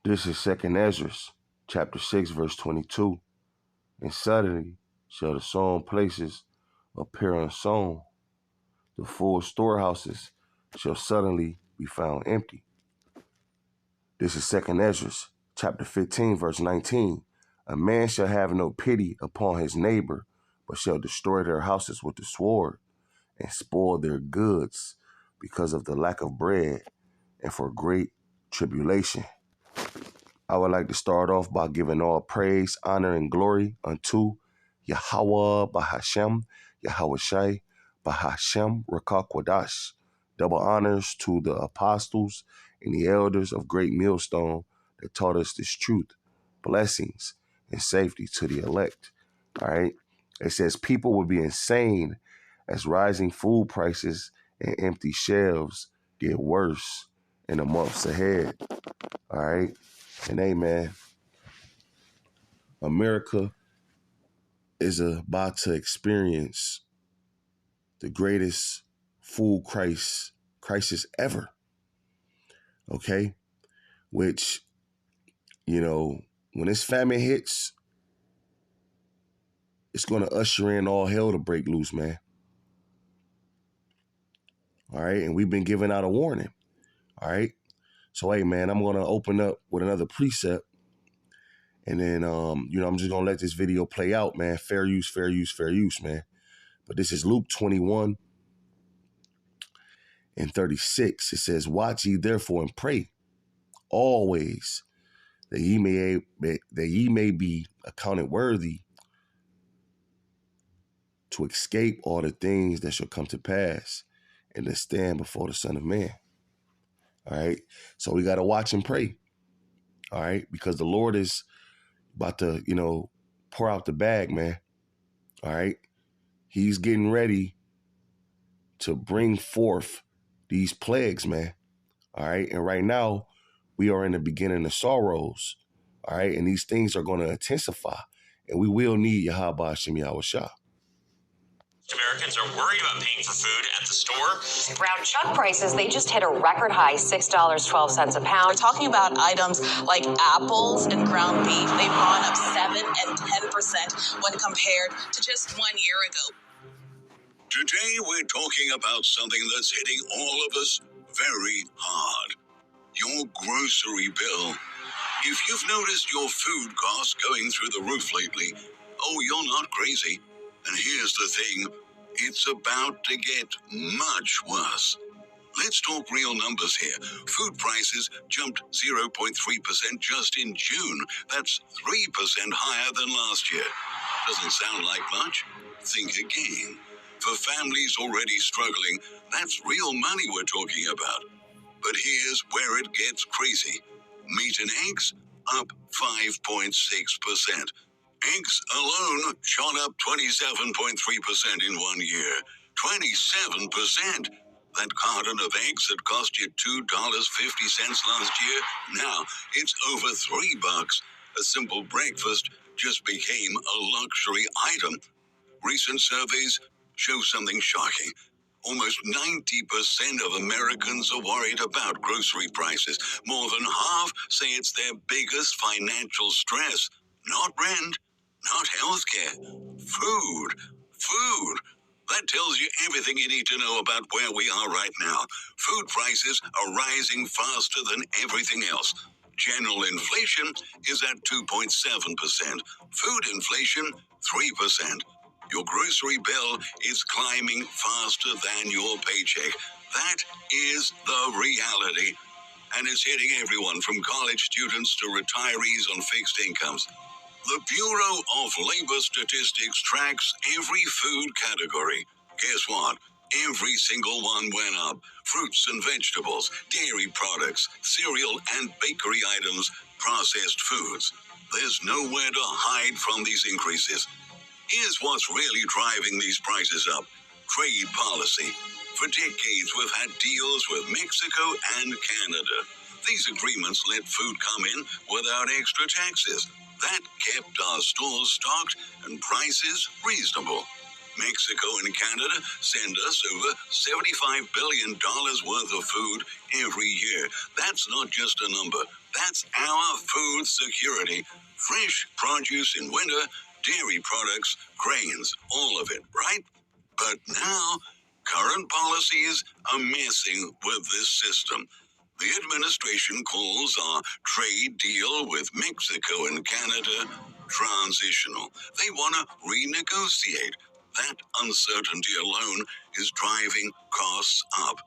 This is 2nd Ezra, chapter 6, verse 22. And suddenly shall the sown places appear unsown. The full storehouses shall suddenly be found empty. This is 2nd Ezra, chapter 15, verse 19. A man shall have no pity upon his neighbor, but shall destroy their houses with the sword and spoil their goods because of the lack of bread and for great tribulation. I would like to start off by giving all praise, honor, and glory unto Yahweh Bahashem, Yahweh Shai, Bahashem Rakakwadash. Double honors to the apostles and the elders of Great Millstone that taught us this truth. Blessings and safety to the elect. All right. It says people will be insane as rising food prices and empty shelves get worse in the months ahead. All right. And hey, man, America is about to experience the greatest food crisis ever. Okay. Which, when this famine hits, it's going to usher in all hell to break loose, man. All right. And we've been giving out a warning. All right. So, hey, man, I'm going to open up with another precept. And then, I'm just going to let this video play out, man. Fair use, fair use, fair use, man. But this is Luke 21 and 36. It says, watch ye therefore and pray always that ye may be accounted worthy to escape all the things that shall come to pass and to stand before the Son of Man. All right. So we got to watch and pray. All right. Because the Lord is about to, pour out the bag, man. All right. He's getting ready to bring forth these plagues, man. All right. And right now we are in the beginning of sorrows. All right. And these things are going to intensify. And we will need Yahweh Hashem Yahweh Shah. Americans are worried about paying for food at the store. Brown chuck prices, they just hit a record high, $6.12 a pound. We're talking about items like apples and ground beef. They've gone up 7 and 10% when compared to just 1 year ago. Today, we're talking about something that's hitting all of us very hard. Your grocery bill. If you've noticed your food costs going through the roof lately, you're not crazy. And here's the thing, it's about to get much worse. Let's talk real numbers here. Food prices jumped 0.3% just in June. That's 3% higher than last year. Doesn't sound like much? Think again. For families already struggling, that's real money we're talking about. But here's where it gets crazy. Meat and eggs, up 5.6%. Eggs alone shot up 27.3% in 1 year. 27%. That carton of eggs that cost you $2.50 last year, now it's over $3. A simple breakfast just became a luxury item. Recent surveys show something shocking. Almost 90% of Americans are worried about grocery prices. More than half say it's their biggest financial stress. Not rent, not healthcare, food. That tells you everything you need to know about where we are right now. Food prices are rising faster than everything else. General inflation is at 2.7%. Food inflation, 3%. Your grocery bill is climbing faster than your paycheck. That is the reality. And it's hitting everyone from college students to retirees on fixed incomes. The Bureau of Labor Statistics tracks every food category. Guess what? Every single one went up. Fruits and vegetables, dairy products, cereal and bakery items, processed foods. There's nowhere to hide from these increases. Here's what's really driving these prices up. Trade policy. For decades, we've had deals with Mexico and Canada. These agreements let food come in without extra taxes. That kept our stores stocked and prices reasonable. Mexico and Canada send us over $75 billion worth of food every year. That's not just a number. That's our food security. Fresh produce in winter, dairy products, grains, all of it, right? But now, current policies are messing with this system. The administration calls our trade deal with Mexico and Canada transitional. They want to renegotiate. That uncertainty alone is driving costs up.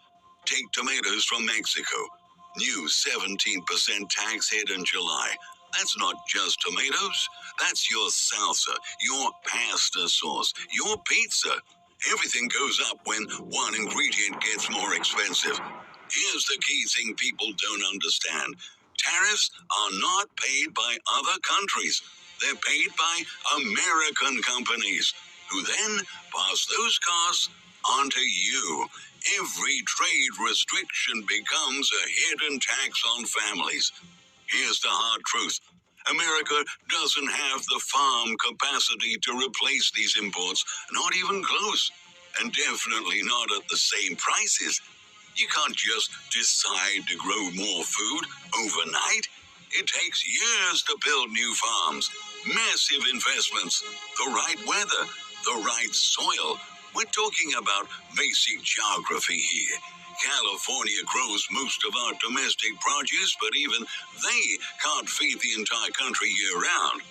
Take tomatoes from Mexico. New 17% tax hit in July. That's not just tomatoes. That's your salsa, your pasta sauce, your pizza. Everything goes up when one ingredient gets more expensive. Here's the key thing people don't understand. Tariffs are not paid by other countries. They're paid by American companies, who then pass those costs onto you. Every trade restriction becomes a hidden tax on families. Here's the hard truth. America doesn't have the farm capacity to replace these imports, not even close, and definitely not at the same prices. You can't just decide to grow more food overnight. It takes years to build new farms, massive investments, the right weather, the right soil. We're talking about basic geography here. California grows most of our domestic produce, but even they can't feed the entire country year-round.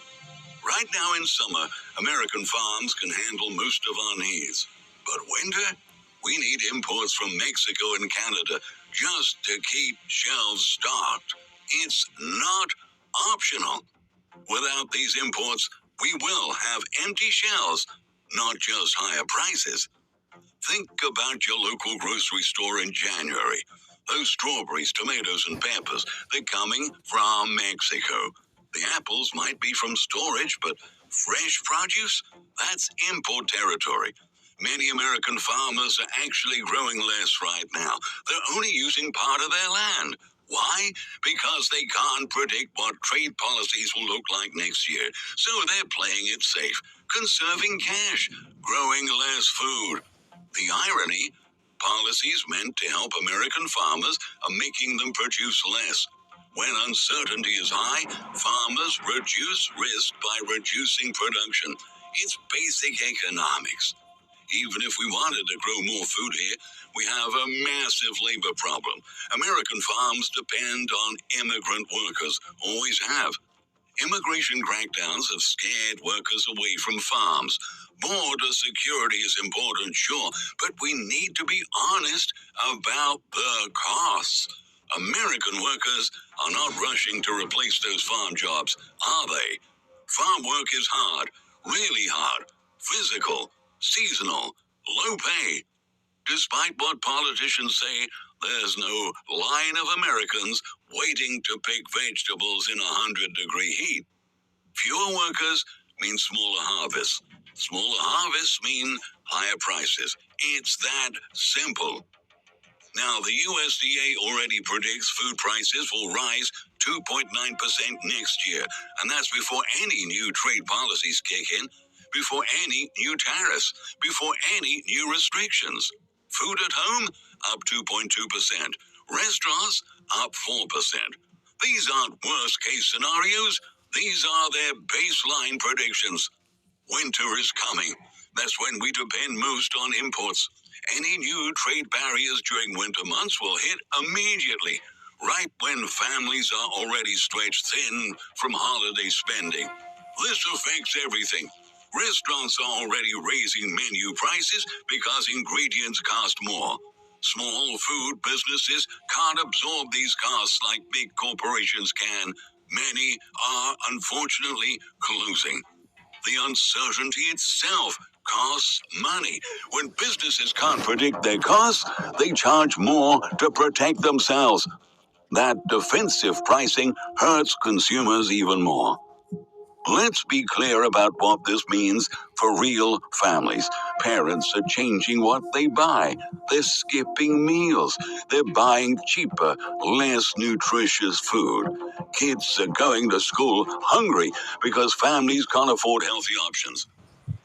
Right now in summer, American farms can handle most of our needs. But winter, we need imports from Mexico and Canada just to keep shelves stocked. It's not optional. Without these imports, we will have empty shelves, not just higher prices. Think about your local grocery store in January. Those strawberries, tomatoes, and peppers, they're coming from Mexico. The apples might be from storage, but fresh produce, that's import territory. Many American farmers are actually growing less right now. They're only using part of their land. Why? Because they can't predict what trade policies will look like next year. So they're playing it safe, conserving cash, growing less food. The irony, policies meant to help American farmers are making them produce less. When uncertainty is high, farmers reduce risk by reducing production. It's basic economics. Even if we wanted to grow more food here, we have a massive labor problem. American farms depend on immigrant workers, always have. Immigration crackdowns have scared workers away from farms. Border security is important, sure, but we need to be honest about the costs. American workers are not rushing to replace those farm jobs, are they? Farm work is hard, really hard, physical, seasonal, low pay. Despite what politicians say, there's no line of Americans waiting to pick vegetables in 100-degree heat. Fewer workers mean smaller harvests. Smaller harvests mean higher prices. It's that simple. Now, the USDA already predicts food prices will rise 2.9% next year, and that's before any new trade policies kick in, before any new tariffs, before any new restrictions. Food at home, up 2.2%. Restaurants, up 4%. These aren't worst-case scenarios. These are their baseline predictions. Winter is coming. That's when we depend most on imports. Any new trade barriers during winter months will hit immediately, right when families are already stretched thin from holiday spending. This affects everything. Restaurants are already raising menu prices because ingredients cost more. Small food businesses can't absorb these costs like big corporations can. Many are unfortunately closing. The uncertainty itself costs money. When businesses can't predict their costs, they charge more to protect themselves. That defensive pricing hurts consumers even more. Let's be clear about what this means for real families. Parents are changing what they buy. They're skipping meals. They're buying cheaper, less nutritious food. Kids are going to school hungry because families can't afford healthy options.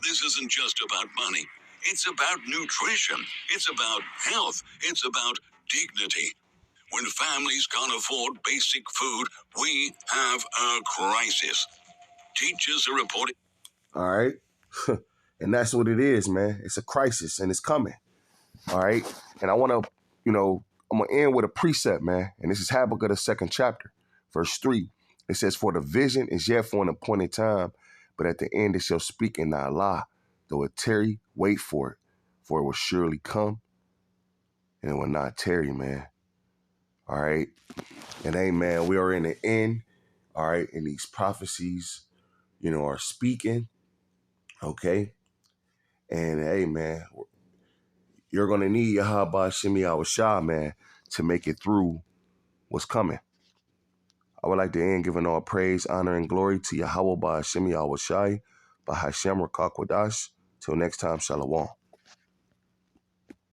This isn't just about money. It's about nutrition. It's about health. It's about dignity. When families can't afford basic food, we have a crisis. Teachers are reporting. All right. And that's what it is, man. It's a crisis and it's coming. All right. And I want to, I'm going to end with a precept, man. And this is Habakkuk, the 2nd chapter, verse 3. It says, "For the vision is yet for an appointed time, but at the end it shall speak and not lie. Though it tarry, wait for it will surely come and it will not tarry," man. All right. And amen. We are in the end. All right. And these prophecies, are speaking. Okay. And hey, man, you're going to need Yahweh Shemi Awashah, man, to make it through what's coming. I would like to end giving all praise, honor, and glory to Yahweh Shemi Awashai, by Hashem Rakak Wadash. Till next time, Shalom.